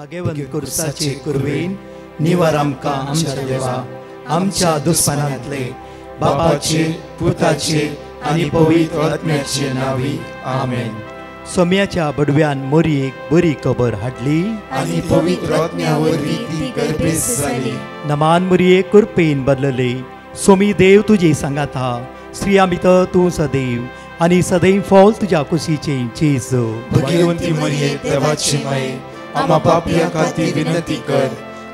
भगवंत कुर्साचे कुरवेन निवार आमकां आमच्या देवा आमच्या दुस्मनांतले बापाचे पुताचे आनी पवित्र आत्म्याचे नावी आमेन. सोम्याच्या बडव्यान मोरयेक बरी खबर हाडली आनी पवित्र आत्म्या वरवीं ती गर्भेस जाली. नमान मोरये कुरपेन बदलले सोमी देव तुजे सांगात हा स्त्रिया भितर तूं सदैव आनी सदैव फॉल तुज्या कुशीचे चेज. भगवंती मरिये देवाची माये आम्हा पापियां खातीर विनंती कर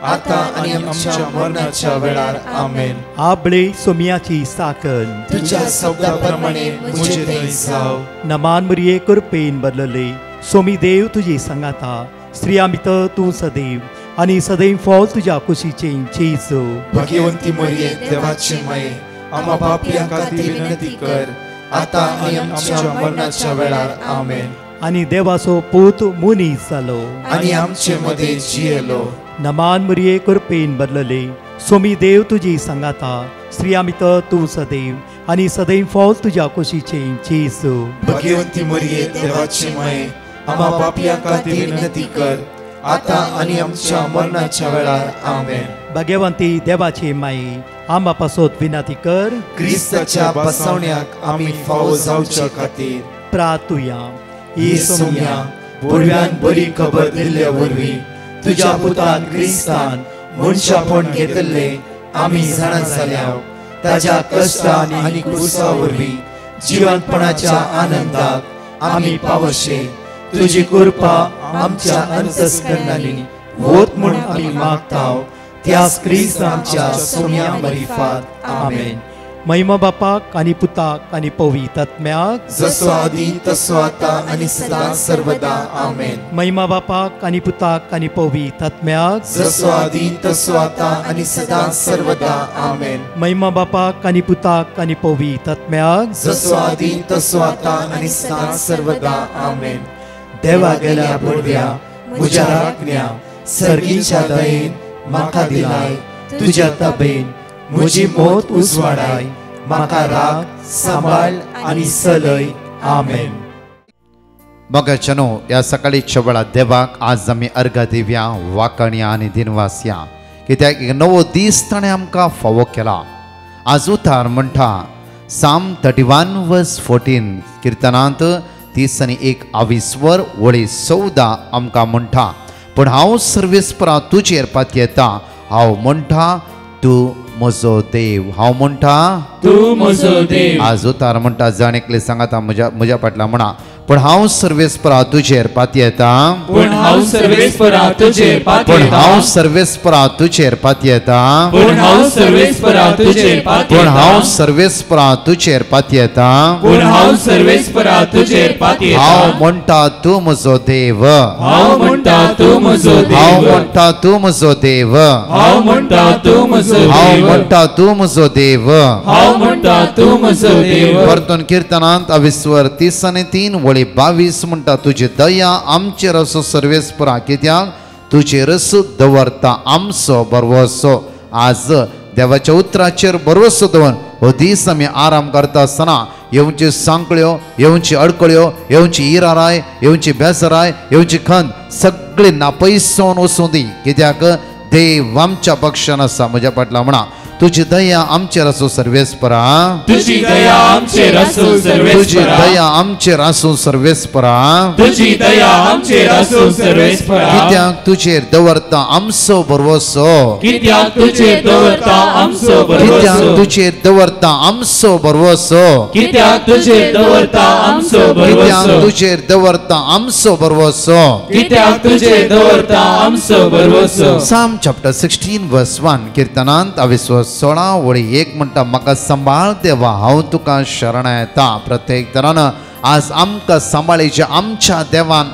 आता आनी आमच्या मरणाच्या वेळार आमेन. आबळे सोम्याची साकन तुझ्या शब्दा प्रमाणे मुझे दय जाव. नमान मोरये कुरपेन बदलले सोमी देव तुजे सांगात हा स्त्रिया भितर तूं सदैव आनी सदैव फॉल तुज्या कुशीचे चेज. भगवंती मरिये देवाची माये आम्हा पापियां खातीर विनंती कर आता आनी आमच्या मरणाच्या वेळार आमेन. आनी देवाचो पूत मुनीस जालो आनी आमचे मदे जियेलो. नमान मोरये कुरपेन बदलले सोमी देव तुजी सांगात हा स्त्रिया भितर तूं सदैव आनी सदैव फॉल तुज्या कुशीचे चेज. भगवंती मरिये देवाची माये आम्हा पापियां खातीर विनंती कर आता आनी आमच्या मरणाच्या वेळार आमेन. भगवंती देवाचे माये आम्हा पासत विनंती कर क्रिस्ताच्या बसवण्याक आमी फावो जावच्या खातीर प्रार्थुया. ही सोम्या बडव्यान बरी खबर दिल्ल्या वरवीं तुज्या पुतान क्रिस्तान मनशापण घेतले आमी जाणा जाल्या ताज्या कश्टान आनी क्रुसा वरवीं जिवंतपणाच्या आनंदाक आमी पावशे. तुजी कृपा आमच्या अंतस्करणांनी वोत म्हूण आमी मागताव त्याच क्रिस्त आमच्या सोम्या मरिफात आमेन. महिमा बापाक आनी पुताक आनी पवित्र आत्म्याक जसो आदी तसो आता आनी सदां सर्वदा आमेन. महिमा बापाक आनी पुताक आनी पवित्र आत्म्याक जसो आदी तसो आता आनी सदां सर्वदा आमेन. महिमा बापाक आनी पुताक आनी पवित्र आत्म्याक जसो आदी तसो आता आनी सदां सर्वदा आमेन. देवा गेल्या बडव्या म्हज्या राखण्या सर्गीच्या दयेन म्हाका दिलाय तुज्या ताबेन म्हजी मोत उजवाडाय म्हाका राख सांबाळ आनी चलय आमेन. मोगाचनो या सकाळीच्या वेळा देवाक आज आमी अर्घ दिवया वाकण्या आनी दिनवास या कित्याक एक नवो दीस ताणें आमकां फावो केला. आज उतार म्हणटा साम 31:14 किर्तनांत 30:21 वळी 14 आमकां म्हणटा पण हांव सर्वेस्परा तुजेर पात येता हांव म्हणटा तूं म्हजो देव. हांव म्हणटा तूं म्हजो देव. आज उतार म्हणटा जाण एकले सांगाता म्हज्या फाटला म्हणा पण हांव सर्वेस्परा तुजेर पात येता पण हांव सर्वेस्परा तुजेर पात पण येता हांव सर्वेस्परा तुजेर पात येता पण हांव सर्वेस्परा तुजेर पात पण येता हांव सर्वेस्परा तुजेर पात येता पण हांव सर्वेस्परा तुजेर पात येता हांव म्हणटा तूं म्हजो देव. हांव म्हणटा तूं म्हजो हांव देव. म्हणटा तूं म्हजो देव. हांव म्हणटा तूं म्हजो हांव देव. म्हणटा तूं म्हजो देव. हांव म्हणटा तूं म्हजो देव. परतून किर्तनांत 23:3 वळी 22 म्हणटा तुजी दया आमचेर असो सर्वेस्परा कित्याक तुजेरच दवरता आमचो बरवसो. आज देवाच्या उतराचेर बरवसो दवर हो दीस आमी आराम करता आसतना येवची सांकळ्यो येवची अडकळ्यो येवची इराराय येवची बेसराय येवची खंत सगळी नापयसोन वचूं दी कित्याक देव आमच्या पक्षान आसा. म्हज्या फाटला म्हणा तुजी दया आमचेर आसूं सर्वेस्परा. तुजी दया आमचेर आसूं तुजी सर्वेस्परा. दया आमचेर आसूं सर्वेस्परा. तुजी दया आमचेर आसूं सर्वेस्परा. कित्याक तुजेर दवरता आमचो बरवसो. कित्याक तुजेर दवरता आमचो कित्याक बरवसो. तुजेर दवरता आमचो बरवसो. कित्याक तुजेर दवरता आमचो कित्याक बरवसो. तुजेर दवरता आमचो बरवसो. कित्याक तुजेर दवरता आमचो बरवसो. Psalm chapter 16:1 किर्तनांत 16 वळी 1 म्हणटा म्हाका सांबाळ देवा हांव तुका शरण येता. प्रत्येक तरान आज आमकां सांबाळीचे आमच्या देवान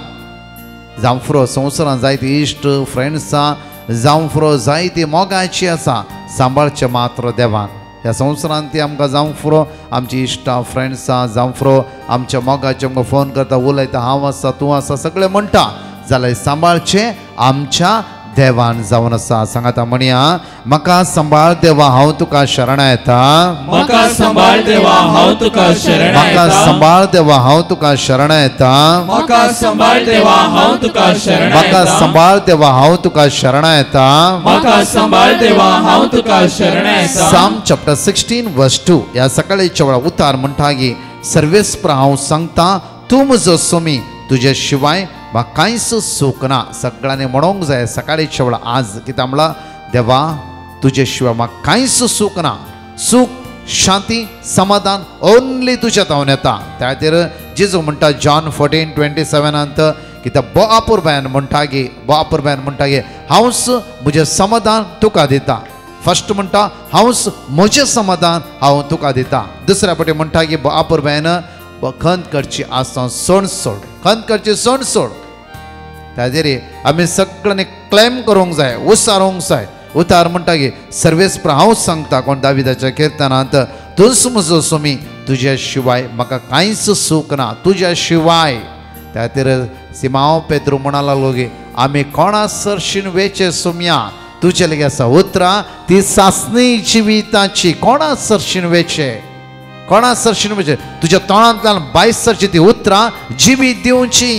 जावं फुरो संवसारांत जायती इश्ट फ्रेंड्सां जावं फुरो जायती मोगाची आसा सांबाळचे मात्र देवान. ह्या संवसारांत ती आमकां जावं फुरो आमची इश्टां फ्रेंड्सां जावं फुरो आमच्या मोगाचे आमकां फोन करता उलयता हांव आसा तूं आसा सगळें म्हणटा जाल्यार सांबाळचे आमच्या देवान जावन आसा. सांगाता म्हणया, म्हाका सांबाळ देवा हांव तुका शरण येता. म्हाका सांबाळ देवा हांव तुका शरण म्हाका येता. सांबाळ देवा हांव तुका शरण येता. म्हाका सांबाळ देवा हांव तुका शरण म्हाका येता. सांबाळ देवा हांव तुका शरण येता. म्हाका सांबाळ देवा हांव तुका शरण येता. Psalm chapter 16 verse 2 ह्या सकाळीच्या वेळा उतार म्हणटागी सर्वेस्पर हांव सांगता, तूं म्हजो स्वामी, तुजे शिवाय म्हाका कांयच सूख ना. सगळ्यांनी म्हणूंक जाय सकाळीच्या वेळा आज कित्याक म्हणला, देवा तुजे शिवाय म्हाका कांयच सूख ना. सूख, शांती, समाधान ओन्ली तुज्या तावन येता. त्या खातीर जेजू म्हणटा जॉन 14:27 कित्याक बोआपुरब्यान म्हणटागे हांवच म्हजें समाधान तुका दिता. फर्स्ट म्हणटा हांवच म्हजें समाधान हांव तुका दिता. दुसऱ्या फावटी म्हणटा की बोआपुरब्यान खंत करची आसता सण सोड, खंत करची सण सोड. त्या खातीर आमी सगळ्यांनी क्लेम करूंक जाय, उसारूंक जाय. उतार म्हणटा की सर्वेस्पर हांव सांगता कोण दाविदाच्या किर्तनांत, तूंच म्हजो स्वामी, तुज्या शिवाय म्हाका कांयच सूख ना, तुज्या शिवाय. त्या खातीर सिमांव पेद्रू म्हणा लागलो की आमी कोणा सरशीन वेचे सुम्या, तुजे लेगी आसा उतरां ती सासणी जिविताची. कोणा सरशीन वेचे, कोणा सरशीन वेचे, तुज्या तोंडांतल्यान भायर सरची ती उतरां जिवीत दिवची.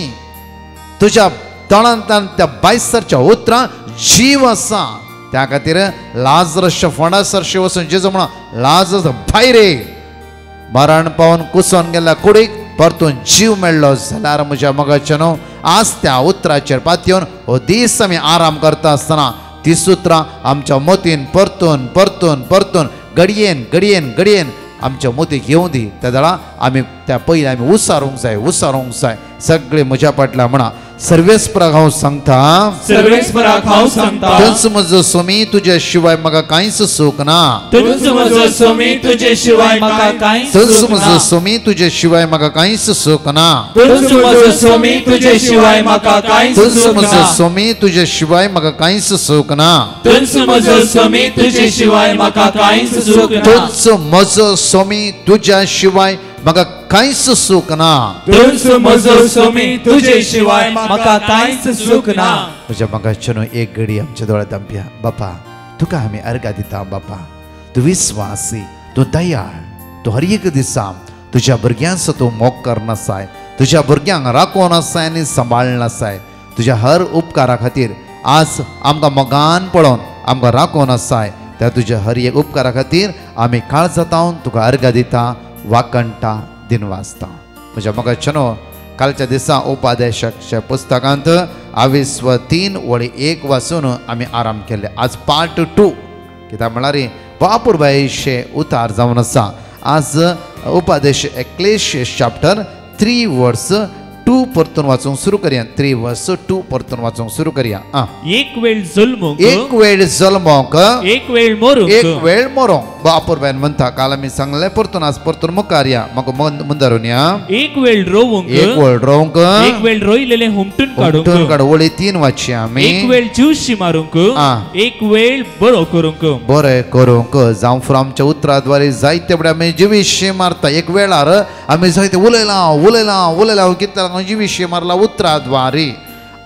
तुज्या तोंडांतल्यान त्या भायर सरच्या उतरां जीव आसा. त्या खातीर लाजरसच्या फोंडा सरशी वचून जेजू म्हणा, लाजरस भायर ये. मरण पावन कुसोन गेल्या कुडीक परतून जीव मेळ्ळो जाल्यार म्हज्या मोगाचे न्हू, आज त्या उतराचेर पातयेवन हो दीस आमी आराम करता आसतना तीच उतरां आमच्या मोतीन परतून परतून परतून घडयेन घडयेन घडयेन आमच्या मोतीक येवं दी. त्या वेळा आमी त्या पयलीं आमी उसारूंक जाय, उसारूंक जाय. सगळे म्हज्या फाटल्यान म्हणा, सर्वेस्पराक हांव सांगता, सर्वेस्पराक हांव सांगता, तूंच म्हजो स्वामी, तुजे शिवाय म्हाका कांयच सूख ना. तूंच म्हजो स्वामी, तुजे शिवाय म्हाका कांयच तूंच सूख म्हजो ना. स्वामी, तुजे शिवाय म्हाका कांयच सूख ना. तूंच म्हजो स्वामी, तुजे शिवाय म्हाका कांयच तूंच सूख म्हजो ना. स्वामी, तुजे शिवाय म्हाका कांयच सूख ना. तूंच म्हजो स्वामी, तुजे शिवाय म्हाका कांयच सूख ना. तूंच म्हजो स्वामी, तुज्या शिवाय म्हाका कांयच सूख ना. तूंच म्हजो स्वामी, तुजे शिवाय म्हाका कांयच सूख ना. म्हज्या मोगाचें न्हू एक घडी आमच्या दोळ्यांत धांपया. बापा तुका आमी अर्घ दिता. बापा तूं विस्वासी, तूं दयाळ, तूं हर एक दिसा तुज्या भुरग्यांचो तूं मोग करनासाय, तुज्या भुरग्यांक राखून आसाय आनी सांबाळनासाय. तुज्या हर उपकारा खातीर आज आमकां मोगान पळोवन आमकां राखून आसाय. त्या तुज्या हर एक उपकारा खातीर आमी काळजांतावन तुका अर्घ दिता, वाकणटा, दिनवासता. म्हज्या मोगाचें न्हू कालच्या दिसा उपादेशाच्या पुस्तकांत 23:3 वाचून आमी आराम केले. आज पार्ट 2 कित्याक म्हळ्यार बापूरबाईशे उतार जावन आसा. आज उपादेश एक्लेशियस चॅप्टर 3 वर्स 2 परतून वाचूंक सुरू करया. 3 वर्स 2 परतून वाचूंक सुरू करया. एक वेळ जल्मूक, एक वेळ जल्मोंक, एक वेळ मरूंक, एक वेळ मरोंक. बापूरबाईन म्हणटा काल आमी सांगलें, परतून आज परतून मुखार या. म्हाका मुंदारून या. एक वेळ रोवूंक, एक वेळ रोवंक, एक वेळ रोयलेले हुमटून काडूंक, काड वळी 3 वाचया आमी. एक वेळ जीवशी मारूंक, एक वेळ बरो करूंक. बरें करूंक. जावं फुडें आमच्या उतराद्वारे जायते फुडें आमी जिवीशी मारता. एक वेळार आमी जायते उलयलां कितल्या जिवीशी मारला उतराद्वारे.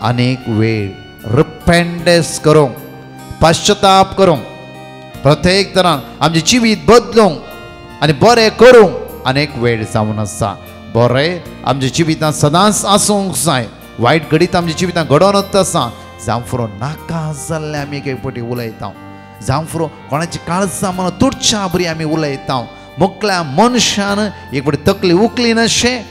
आनीक वेळ रिपेंडन्स करूंक, पाश्चाताप करूंक, प्रत्येक तरान आमचें जिवीत बदलूंक आनी बरें करूंक अनेक वेळ जावन आसा. बरें आमच्या जिवितांत सदांच आसूंक जाय. वायट घडीत आमच्या जिवितांत घडोनच आसा. जावं फुडें नाका जाल्लें आमी एक फावटी उलयता. जावं फुडें कोणाची काळजां म्हणून तुडच्या बरी आमी उलयता. मुखल्या मनशान एक फावटी तकली उखली नशें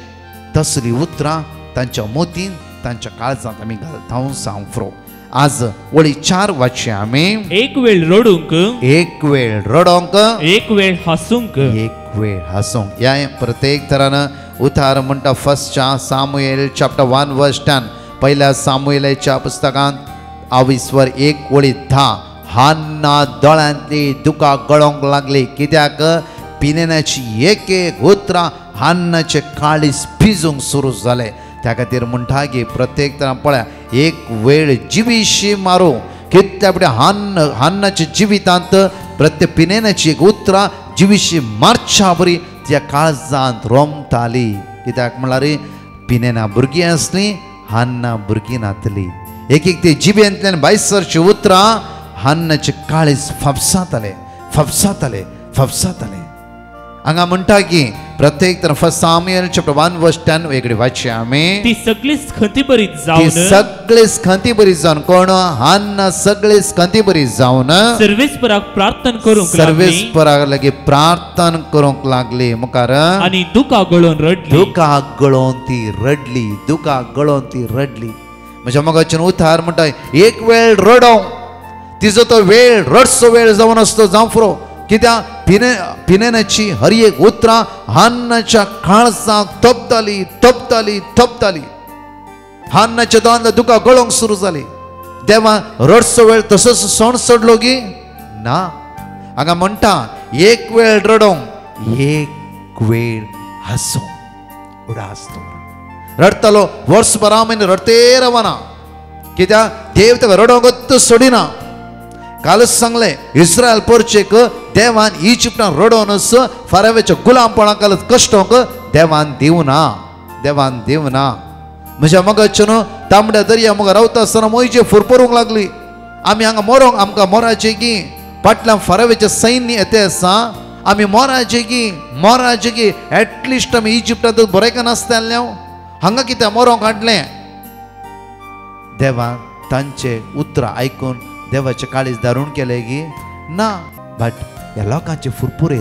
तसली उतरां तांच्या मोतीन तांच्या काळजांत आमी घालता. जावं फुडें आज वळी 4 वाचया आमी. एक वेळ रडूंक, एक वेळ रडोंक, एक वेळ हसूंक, एक वेळ हसूंक. ह्या प्रत्येक तरान उतार म्हणटा. फर्स्ट सामुएल चॅप्टर 1 वर्स 10 पहिल्या सामुएलाच्या पुस्तकांत 22:1 हान्ना दोळ्यांतली दुकां गळोंक लागली. कित्याक पिनेनाची एक एक उतरां हान्नाचे काळीज भिजूंक सुरू जाले. त्या खातीर म्हणटा की प्रत्येक तरान पळया एक वेळ जिवीशी मारूं. कितल्या फुडें हान्नाच्या जिवितांत प्रत्येक पिनेनाची एक उतरां जिवीशी मारच्या बरी त्या काळजांत रोमताली. कित्याक म्हळ्यार पिनेना भुरगीं आसलीं, हान्ना भुरगीं नातली. एक एक ते जिबेंतल्यान भायर सरची उतरां हान्नाचे काळीज फपसातले फपसातले फपसातले हांगा म्हणटा की प्रत्येक तर फर्स्ट सामुएल चॅप्टर 1 वर्स 10 वेगळी वाचया आमी ती सगळीच खंती बरी ती जावन सगळीच खंती बरी जावन कोण हान्ना सगळीच खंती बरी जावन सर्वेस्पराक प्रार्थना करूंक लागली सर्वेस्पराक लागी प्रार्थना करूंक लागली मुखार आणि दुका गळोन रडली दुकाक गळोवन ती रडली दुकाक गळोवन ती रडली म्हज्या मगाच्यान उतार म्हणटा एक वेळ रडो तिजो तो वेळ रडसो वेळ जावन असतो जावं फुरो कित्याक पिनेनाची हर एक उतरां हान्नाच्या काळजाक तपताली तपताली तपताली हान्नाच्या दोनांतल्या दुकां गळोवंक सुरू जाली देवा रडसो वेळ तसोच सण सोडलो गी ना हांगा म्हणटा एक वेळ रडोंक एक वेळ हसोंक उडास रडतालो वर्सभरा म्हयने रडते रावना कित्याक देव ताका रडोंकच सोडिना कालच सांगले इस्रायल पोरचेक देवान इजिप्टान रडोनस फारावेच्या गुलामपणाक कश्टोंक देवान दिवना देवान दिवना म्हज्या मगाच्यान तांबड्या दर्या मुखार रावता आसतना मोयजे फुरफरूंक लागली आमी हांगा मरोंक आमकां मोराचे की फाटल्यान फारावेचें सैन्य येते आसा आमी मोराचे की एटलिस्ट आमी इजिप्टांत बरें नासताले हांगा कित्याक मरोंक हाडलें देवान तांचे उतरां आयकून देवाचे काळीज दारूण केले की ना बट ह्या लोकांचे फुरफुरे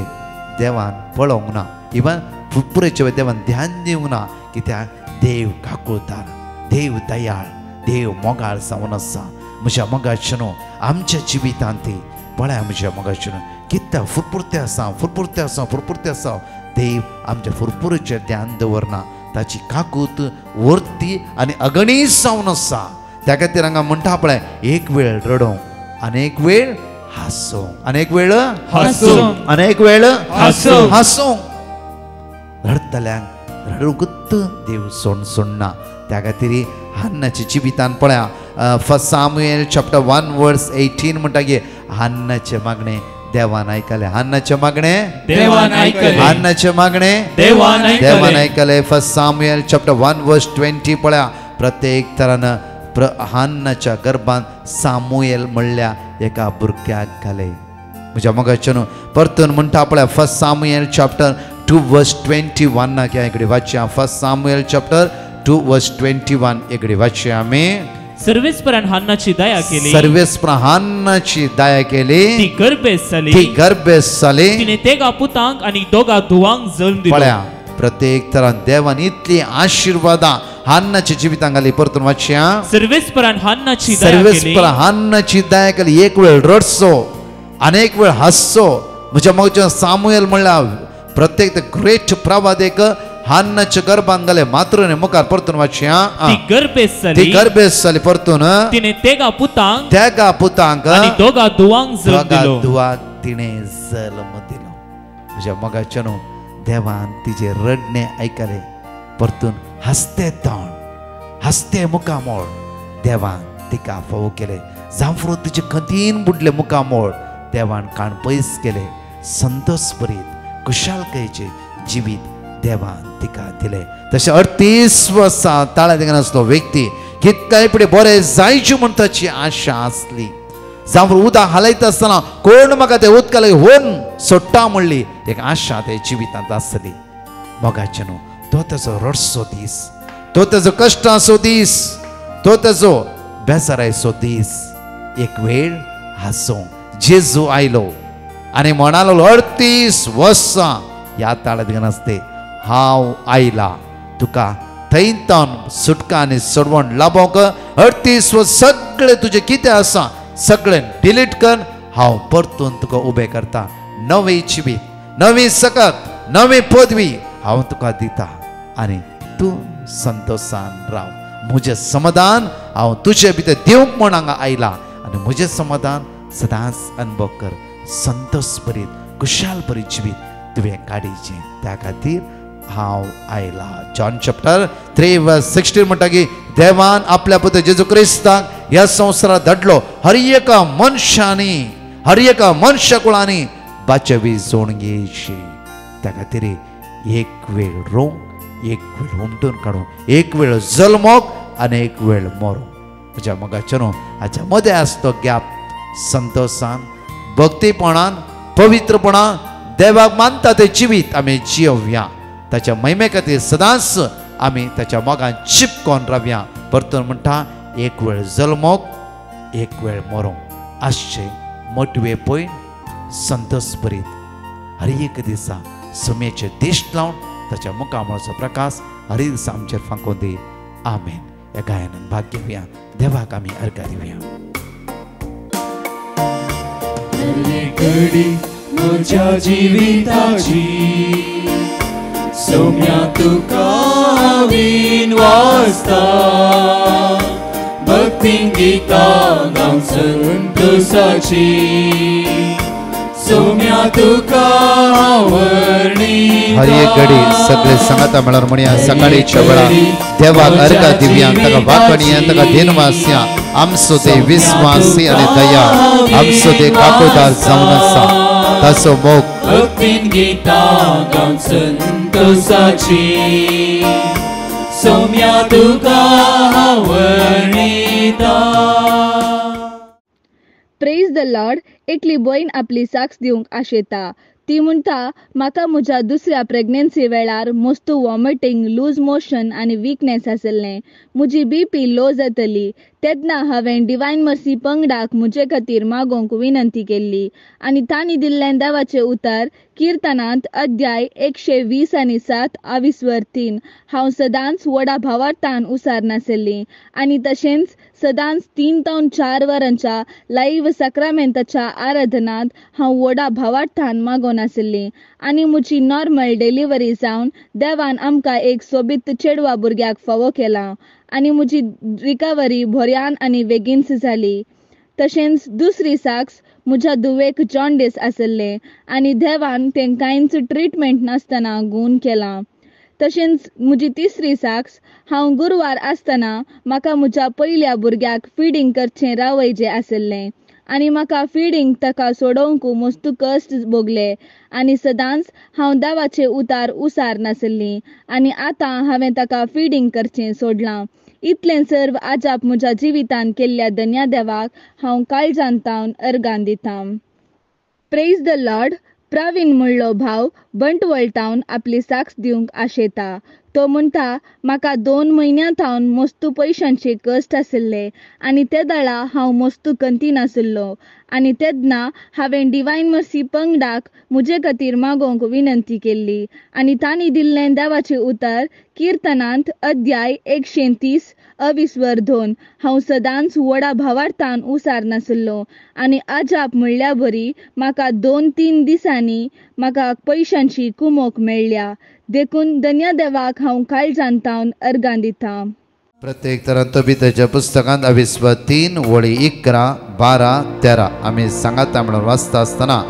देवान पळोवंक ना इवन फुरफुरेचे देवान ध्यान दिवंक ना कित्याक देव काकुळदार देव दयाळ देव मोगाळ जावन आसा म्हज्या मोगाचेनो आमच्या जिवितांत ती पळय म्हज्या मोगाचेनो कित्याक फुरफुरते आसा देव आमच्या फुरफुरेचेर ध्यान दवरना ताची काकूत वर्ती आनी अगणीत जावन आसा त्या खातीर हांगा म्हणटा पळय एक वेळ रडोंक अनेक वेळ हांसोंक अनेक वेळ हांसोंक अनेक वेळ हांसोंक हांसोंक रडतल्यांक रडूंकच देव सोडना त्या खातीर हान्नाच्या जिवितान पळया फर्स्ट सामुएल चॅप्टर 1 वर्स 18 म्हणटा की हान्नाचे मागणे देवान आयकले हान्नाचे मागणे देवान आयकले हान्नाचे मागणे देवान आयकले फर्स्ट सामुएल चॅप्टर 1 वर्स 20 पळया प्रत्येक तरान हान्नाच्या गर्भांत सामुएल म्हणल्या एका भुरग्याक घाले म्हज्या मोगाच्यान परतून म्हणटा पळय फर्स्ट सामुएल चॅप्टर 2 वर्स 21 ना क्या इकडे वाचया फर्स्ट सामुएल चॅप्टर 2 वर्स 21 इकडे वाचया आमी सर्वेस्परान हान्नाची दया केली सर्वेस्परान हान्नाची दया केली ती गर्भेस जाली तिने तेगा पुतांक आणि दोगा धुवांक जल्म दिलो पळया प्रत्येक तरान देवान इतली आशीर्वादां हान्नाच्या जिवितांत घाली परतून वाचया सर्वेस्परान हान्नाची दया केली एक वेळ रडसो अनेक वेळ हससो म्हज्या मोगाच्यान सामुएल म्हणल्यार प्रत्येक ते ग्रेट प्रवादेक हान्नाच्या गर्भांत घाले मात्रुने मुखार परतून वाचया ती गर्भेस जाली परतून तिने तेगा पुतांक आनी दोगा धुवांक तिने जल्म दिलो म्हज्या मोगाच्यान देवान तिचे रडणे आयकले परतून हसते तोंड हसते मुखामोळ देवान तिका फोव केले जावं तिचे खंतीन बुडले मुखामोळ देवान काण पयस केले संतोष भरीत कुशालकायेचे जिवीत देवान तिका दिले तशें 38 वर्सां ताळ्या दिगान आसलो व्यक्ती कितकाय फुडें बरें जायचे म्हण ताची आशा आसली जावं उदक हालयता आसतना कोण म्हाका ते उदका लागीं व्हरून सोडटा म्हणली एक आशा ते जिवितांत आसली मोगाचे न्हू तो तेजो रडसो दीस तो तेजो कश्टाचो दीस तो तेजो बेजारायचो दीस एक वेळ हांसो जेजू आयलो आनी म्हणालो 38 वर्सां ह्या ताळ्या दिगान आसते हांव आयला तुका थंयतान सुटका आनी सोडवण लाभोवंक 38 वर्स सगळें तुजें कितें आसा सगळें डिलीट कर हांव परतून तुका उबें करता नवी जिवीत नवी सकत नवी पदवी हांव तुका दिता आनी तूं संतोषान राव म्हजें समाधान हांव तुजे भितर दिवंक म्हण हांगा आयला आनी म्हजें समाधान सदांच अनुभव कर संतोष भरीत कुशाल भरीत जिवीत तुवें काडीचें त्या खातीर हांव आयला जॉन चॅप्टर 3 वर्स 16 म्हणटा की देवान आपल्या पुत्र जेजू क्रिस्ताक ह्या संवसारांत धाडलो हर एका मनशा कुळांनी बाचवी जोडणेची त्या खातीर एक वेळ रोवंक एक वेळ उमटून काडूंक एक वेळ जल्मोक आनी एक वेळ मरोंक म्हज्या मोगाचेर हाच्या मदें आसा तो गॅप संतोषान भक्तीपणान पवित्रपणान देवाक मानता तें जिवीत आमी जियोवया ताच्या महिमे खातीर सदांच आमी ताच्या मोगान चिपकोन रावया परतून म्हणटा एक वेळ जल्मोक एक वेळ मरोंक आसचे मोटवे पळय संतोष भरीत हर एक दिसा सुमेचे दिश्ट लावन ताच्या मुखामळाचो प्रकाश हर एक दिसा आमचेर फांकून दी आमेन ह्या गायनान भाग घेवया देवाक आमी अर्घा दिवया घडी म्हज्या जिविताची सौम्या तुका हांवें वाचता भक्तीन गितां गावन संतोषाची सौम्या तुका आवडणी हर एक घडी सगळे सांगता म्हळ्यार म्हणया सकाळीच्या वेळार देवाक अर्घा दिवया ताका वाकणया ताका दिनवासिया आमचो ते विस्वासी आनी दया आमचो ते काकोदार जावन आसा ताचो मोग भक्तीन गितां गावन संतोषाची सौम्या तुका आवडीता. Praise the lord. एकली बहीण आपली साक्ष दिवंक आशेता. ती म्हणटा म्हाका म्हज्या दुसऱ्या प्रेग्नन्सी वेळार मस्त वॉमिटिंग लूज मोशन आनी वीकनेस आसलें. म्हजी BP लो जातली. तेन्ना हांवें डिवायन मर्सी पंगडाक म्हजे खातीर मागोवंक विनंती केल्ली आनी तांणी दिल्लें देवाचें उतर किर्तनांत अध्याय 120 आनी 7 आविस्वर 3. हांव सदांच व्हडा भावार्थान उसार नासली आनी तशेंच सदांच 3 ते 4 वरांच्या लाईव्ह सक्रामेंताच्या आराधनांत हांव व्हडा भावार्थान मागोन आसली आनी म्हजी नॉर्मल डिलिव्हरी जावन देवान आमकां एक सोबीत चेडवा भुरग्याक फावो केला आनी म्हजी रिकवरी बऱ्यान आनी बेगीनच जाली. तशेंच दुसरी साक्ष म्हज्या धुवेक जॉन्डिस आसलें आनी देवान तें कांयच ट्रिटमेंट नासतना गूण केलां. तशेंच म्हजी तिसरी साक्ष हांव गुरवार आसतना म्हाका म्हज्या पयल्या भुरग्याक फिडींग करचें रावयचें आसलें आनी म्हाका फिडींग ताका सोडोवंक मस्त कश्ट भोगले आनी सदांच हांव देवाचें उतार उसार नासली आनी आतां हांवें ताका फिडींग करचें सोडलां. इतलें सर्व आजाप म्हज्या जिवितान केल्ल्या धन्या देवाक हांव काळजांतावन अर्गान दितां. Praise the lord. प्रवीण म्हणलो भाव बंटवळटावन आपली साक्ष दिवंक आशेता. तो म्हणटा म्हाका 2 म्हयन्यां थावन मस्त पयशांचे कश्ट आसले आनी ते दाळा हांव मस्त कंती नासलो आनी तेन्ना हांवें डिवायन मर्सी पंगडाक म्हजे खातीर मागोवंक विनंती केल्ली आनी तांणी दिल्लें देवाचें उतर किर्तनांत अध्याय 130 अविस्वर 2. हांव सदांच व्हडा भावार्थान उसार नासलो आनी आजाप म्हणल्या बरी म्हाका 2-3 दिसांनी म्हाका पयशांची कुमोक मेळ्ळ्या. देखून धन्य देवाक हांव काळजांतावन अर्गां दितां. प्रत्येक तरान तबीताच्या पुस्तकांत अविस्वर 3 वळी 11, 12, 13 आमी सांगाता म्हणून वाचता आसतना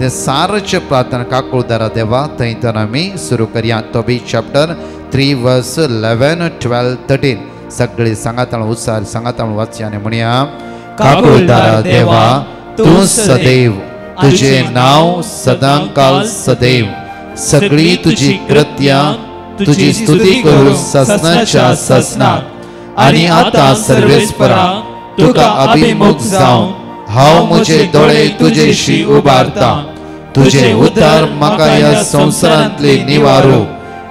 ते सारचे प्रार्थना काकुळदारा देवा थंयतन आमी सुरू करया. तोबी चॅप्टर 3 वर्स 11, 12, 13 सगळी सांगाता उसार सांगाता वाचया आनी म्हणया काकुळदारा देवा तूं सदैव तुझे नाव सदांकाल सदैव सगळी तुझी कृत्या तुझी स्तुती करू ससनाच्या ससनाक आनी आता सर्वेस्परा तुका अभिमुख जावन हांव म्हजे दोळे तुजेशी उबारता. तुझे उद्धार म्हाका ह्या संवसारांतली निवारो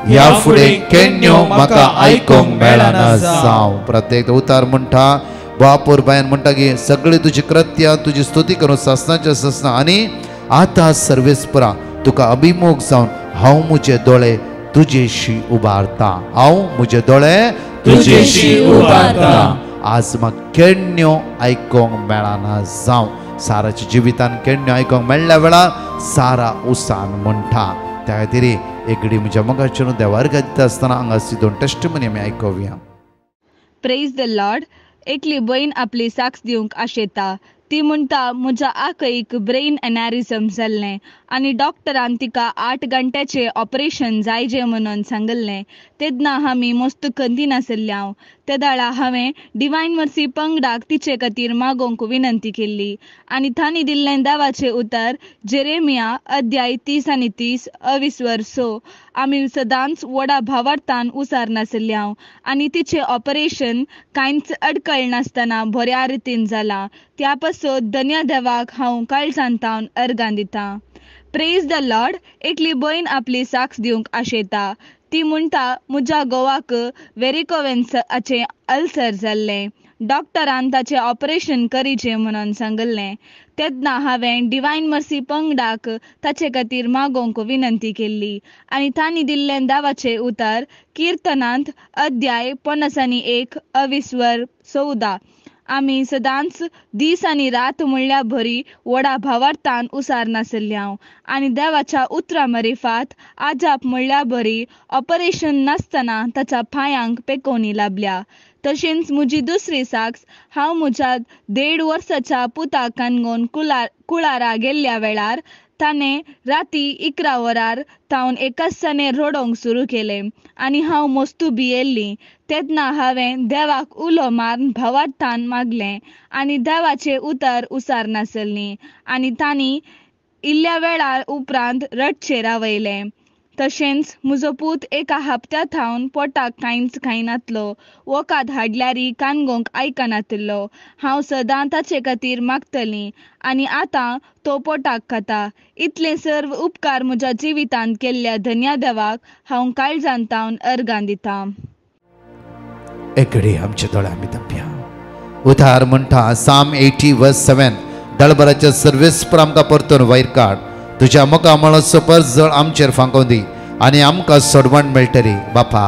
ह्या फुडें केन्यो म्हाका आयकोंक मेळना जावं. प्रत्येक उतार म्हणटा बापूर बायन म्हणटा की सगळी तुजी कृत्या तुजी स्तुती करून ससनाच्या ससना आनी आता सर्वेस्परा तुका अभिमुख जावन हांव म्हजे दोळे तुजेशी उबारता. हांव म्हजे दोळे तुजेशी उबारता. आज म्हाका केन्यो आयकोंक मेळना जावं. साराच्या जिवितान केन्यो आयकोंक मेळ्ळ्या वेळार सारा उसान म्हणटा. त्या खातीर एकडी म्हज्या मोगाचेर देवार दिता आसतना हांगासर 2 टेस्टिमनी आमी आयकोवया. Praise the lord. एकली बहीण आपली साक्ष दिवंक आशेता. ती म्हणटा म्हज्या आकईक ब्रेन एनारिझम जाल्लें आनी डॉक्टरान तिका 8 घंट्याचें ऑपरेशन जायजें म्हणून सांगल्लें. तेन्ना आमी मस्त खंती नासल्ल्या. त्या दाळा हांवें डिवायन मर्सी पंगडाक तिचे खातीर मागोवंक विनंती केल्ली आनी तांणी दिल्लें देवाचें उतर जेरेमिया अध्याय 30 आनी 30 20 आमी सदांच व्हडा भावार्थान उसार नासल्ल्या आनी तिचें ऑपरेशन कांयच अडकळ नासतना बऱ्या रितीन जालां. त्या पासत धन्य देवाक हांव काळजांतावन अर्गां दितां. Praise the lord. एकली भयण आपली साक्ष दिवंक आशेता. ती म्हणटा म्हज्या घोवाक वेरिकोवेन्साचें अल्सर जाल्लें. डॉक्टरान ताचें ऑपरेशन करीचें म्हणून सांगल्लें. तेन्ना हांवें डिवायन मर्सी पंगडाक ताचे खातीर मागोवंक विनंती केल्ली आनी तांणी दिल्लें देवाचें उतर किर्तनांत अध्याय 51 14. आमी सदांच दीस आनी रात म्हणल्या भरी व्हडा भावार्थान उसार नासल्ल्या आनी देवाच्या उतरां मरिफात आजाप म्हणल्या बरी ऑपरेशन नासतना ताच्या पांयांक पेकोवणी लाभल्या. तशेंच म्हजी दुसरी साक्ष, हांव म्हज्या 1.5 वर्साच्या पुताक काणगोन कुळारा गेल्ल्या वेळार ताणें राती 11 वरार तावन एकाचसाने रडोंक सुरू केलें आनी हांव मस्तू भियेल्ली. तेन्ना हांवें देवाक उलो मारून भावार्थान मागलें आनी देवाचें उतर उसार नासलीं आनी तांणी इल्ल्या वेळा उपरांत रडचें रावयलें. तशेंच म्हजो पूत एका हप्त्यात थावन पोटाक कांयच खायनातलो. वोकात हाडल्यारी काणगोंक आयकनातलो. हांव सदां ताचे खातीर मागतलीं आनी आतां तो पोटाक खाता. इतले सर्व उपकार म्हज्या जिवितांत केल्ल्या धन्य देवाक हांव काळजांतावन अर्गां दितां. एकडे आमचे दोळे आमी धांपया. उधार म्हणटा साम 80:7 दळबराच्या सर्वेस पर आमकां परतून वयर काड. तुज्या मोगा मळसो जळ आमचेर फांकोवन दी आनी आमकां सोडवण मेळटली. बापा,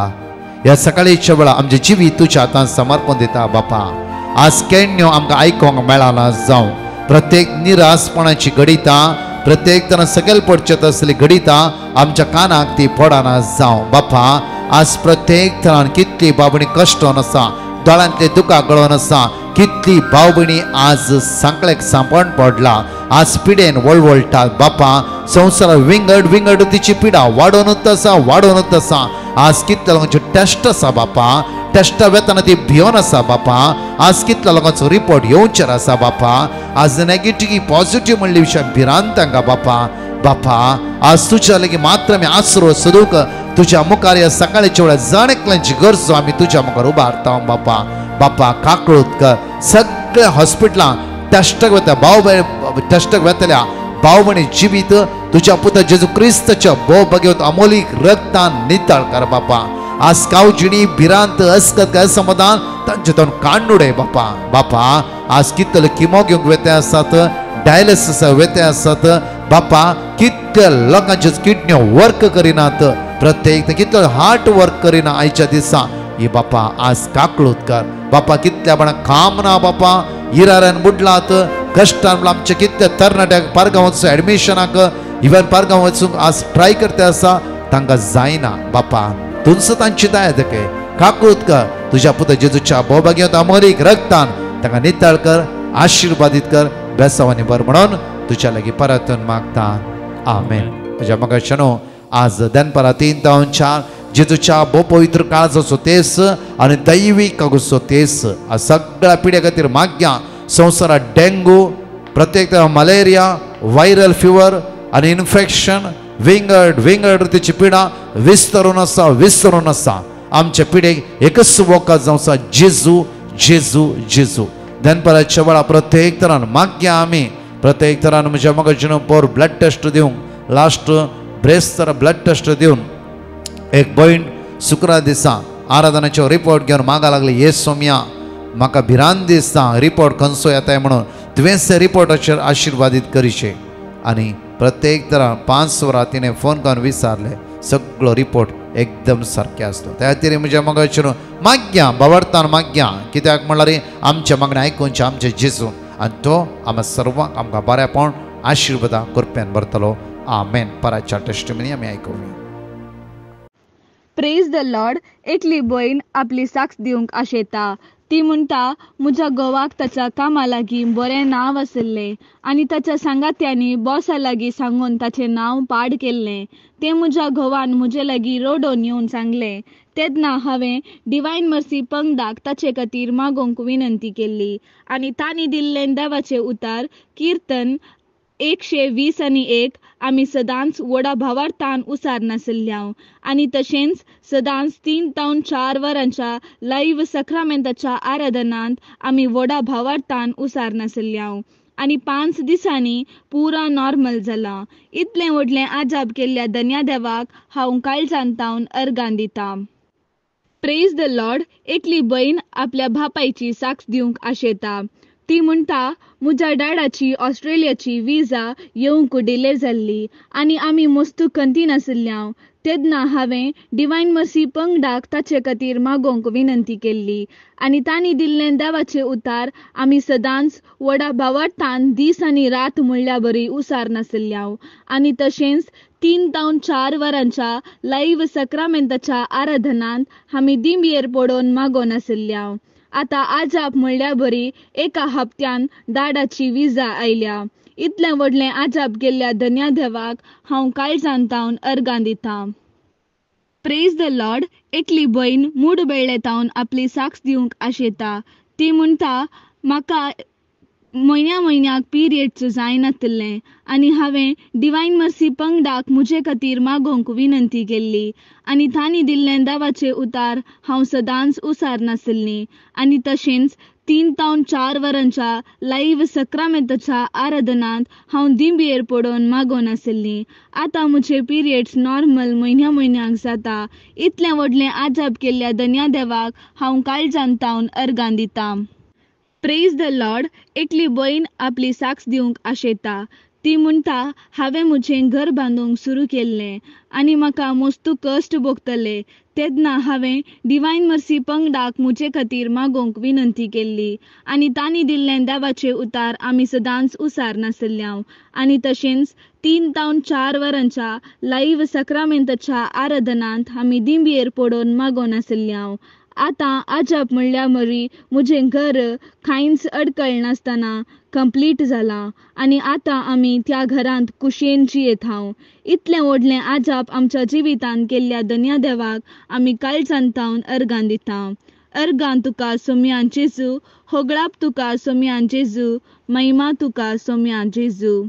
ह्या सकाळीच्या वेळा आमचे जिवीत तुज्या हातांत समर्पण दिता. बापा, आज केण्यो आमकां आयकोंक मेळना जावं. प्रत्येक निरासपणाची गडितां, प्रत्येक तरां सकयल पडचेत आसली गडितां आमच्या कानाक ती पडना जावं. बापा, आज प्रत्येक तरान कितली बाबणी कश्टोन आसा, दोळ्यांतले दुकां गळोन आसा, कितली भाव भयणी आज सांकळेक सांपण पडला, आज पिडेन वळवळटात. बापा, संवसार विंगड तिची पिडा वाडोनूच आसा. आज कितल्या लोकांचे टेस्ट आसा बापा, टेस्टा वेतना ती भियोन आसा बापा. आज कितल्या लोकांचो रिपोर्ट येवचेर आसा बापा. आज नेगेटिव्ह पॉझिटिव्ह म्हणले विशय भिरांत तांकां बापा. बापा, आज तुज्या लागीं मात्र आमी आसरो सोदूंक तुज्या मुखार ह्या सकाळच्या वेळार जाणेकल्यांची गरजो आमी तुज्या मुखार उबारता बापा. बापा, काकळूत कर. सगळ्या हॉस्पिटलांत टेस्टाक वेता टेस्टाक वेतल्या भाव भयणी जिवीत तुज्या पुता जेजू क्रिस्ताच्या भोव भगवत अमोलीक रक्तान नितळ कर बापा. आज कावजिणी भिरांत अस्कत असमाधान तांचे तोंड काडूडे बापा. बापा, आज कितले किमो घेवंक वेते आसात, डायलिसीस वेते आसात बापा. कितल्या लोकांच्यो किडन्यो वर्क करिनात, प्रत्येक कितलो हार्ट वर्क करिना आयच्या दिसा. ही बापा आज काकळूत कर बापा. कितल्या बणा काम ना बापा, इरारान बुडलात, कश्टान आमचे कितले तरणाट्याक पारगांव वचून एडमिशनाक इवन पारगांव वचूंक आज ट्राय करते आसा, तांकां जायना बापा. तुमचो तांची दाय दके काकळूत कर. तुज्या पुता जेजूच्या भोवभाग्यांत अमोलीक रक्तान तांकां नितळ कर, आशिर्वादीत कर. बेसांवांनी बर म्हणून तुज्या लागीं परतून मागता. आमेन. म्हज्या मगाशनो आज दनपारां 3 ते 4 जेजूच्या भोव पवित्र काळजाचो तेस आनी दैवीक कागूचो तेस आ सगळ्या पिढ्या खातीर माग्या. संवसारात डेंगू, प्रत्येक मलेरिया, व्हायरल फिवर आनी इन्फेक्शन विंगड तिची पिडा विस्तरून आसा. आमच्या पिढेक एकच वोकात जावं आसा, जेजू जेजू जेजू. दनपाराच्या वेळा प्रत्येक तरान माग्या आमी. प्रत्येक तरान म्हज्या मगाच्या पोर ब्लड टेस्ट दिवंक, लास्ट ब्रेस्त ब्लड टेस्ट दिवन एक भयण शुक्रा दिसा आराधनाचो रिपोर्ट घेवन मागा लागली, ये सोम्या म्हाका भिरांत दिसता रिपोर्ट खंयचो येताय म्हणून, तुवेंच त्या रिपोर्टाचेर आशिर्वादीत करीचे. आनी प्रत्येक तरान 5 वरां तिणें फोन करून विचारले, सगळो रिपोर्ट एकदम सारके आसलो. त्या खातीर म्हज्या मगाचेर माग्या, बावरतान माग्या. कित्याक म्हणल्यार आमच्या मागणें आयकूनचे आमचे जेजू आनी तो आमकां सर्वांक आमकां बरेपण आशिर्वादा करप्यान भरतलो. आमेन. पराच्या टेस्टिमनी आमी आयकूया. Praise the lord. एकली भयण आपली साक्ष दिवंक आशेता. ती म्हणटा, म्हज्या घोवाक ताच्या कामा लागीं बरें नांव आशिल्लें आनी ताच्या सांगात्यांनी बॉसा लागीं सांगून ताचें नांव पाड केल्लें. तें म्हज्या घोवान म्हजे लागीं रोडोन येवन सांगलें. तेन्ना हांवें डिवायन मर्सी पंगडाक ताचे खातीर मागोवंक विनंती केल्ली आनी तांणी दिल्लें देवाचें उतार किर्तन 120:1 आमी सदांच व्हडा भावार्थान उसार नाशिल्ल्या आनी तशेंच सदांच 3 ते 4 वरांच्या लायव्ह सक्रमेंताच्या आराधनांत आमी व्हडा भावार्थान उसार नाशिल्ल्या आनी 5 दिसांनी पुरा नॉर्मल जाला. इतलें व्हडलें आजाप केल्ल्या धन्या देवाक हांव काळजांतावन अर्गां दितां. Praise the lord. एकली भयण आपल्या बापायची साक्ष दिवंक आशेता. ती म्हणटा, म्हज्या डॅडाची ऑस्ट्रेलियाची विजा येवंक डिले जाल्ली आनी आमी मस्त कंती नाशिल्ल्या. तेन्ना हांवें डिवायन मर्सी पंगडाक ताचे खातीर मागोवंक विनंती केल्ली आनी तांणी दिल्लें देवाचें उतार आमी सदांच व्हडा भावार्थान दीस आनी रात म्हणल्या बरी उसार नाशिल्ल्या आनी तशेंच 3 ते 4 वरांच्या लायव्ह सक्रमेंताच्या आराधनांत आमी दिंबयेर पडोवन मागो नाशिल्ल्या. आतां आजाप म्हणल्या बरी एका हप्त्यान दाडाची विजा आयल्या. इतलें व्हडलें आजाप केल्ल्या धन्या देवाक हांव काळजांतावन अर्गां दितां. Praise the lord. एकली भयण मूड बेळ्ळेतावन आपली साक्ष दिवंक आशेता. ती म्हणटा, म्हाका म्हयन्याक पिरियड्स जायनासलें आनी हांवें डिवायन मर्सी पंगडाक म्हजे खातीर मागोवंक विनंती केल्ली आनी तांणी दिल्लें देवाचें उतार हांव सदांच उसार नाशिल्लीं आनी तशेंच 3 ते 4 वरांच्या लायव्ह सक्रमेंताच्या आराधनांत हांव दिंबयेर पडोवन मागो नाशिल्लीं. आतां म्हजे पिरियड्स नॉर्मल म्हयन्याक जाता. इतलें व्हडलें आजाप केल्ल्या धन्या देवाक हांव काळजांतावन अर्गां दितां. Praise the lord. एकली भयण आपली साक्ष दिवंक आशेता. ती म्हणटा, हांवें म्हजें घर बांदूंक सुरू केल्लें आनी म्हाका मस्त कश्ट भोगतले. तेन्ना हांवें डिवायन मर्सी पंगडाक म्हजे खातीर मागोवंक विनंती केल्ली आनी तांणी दिल्लें देवाचें उतार आमी सदांच उसार नाशिल्ल्या आनी तशेंच 3 ते 4 वरांच्या लायव्ह सक्रमेंताच्या आराधनांत आमी दिंबयेर पडोवन मागो नाशिल्ल्या. आतां आजाप म्हणल्या मरी म्हजें घर कांयच अडकळ नासतना कंप्लीट जालां आनी आतां आमी त्या घरांत कुशेन जियेतांव. इतलें व्हडलें आजाप आमच्या जिवितांत केल्ल्या धन्या देवाक आमी काळजांतावन अर्गां दितां. अर्गां तुका सोम्यान जेजू, होगळाप तुका सोम्यान जेजू, महिमा तुका सोम्यान जेजू.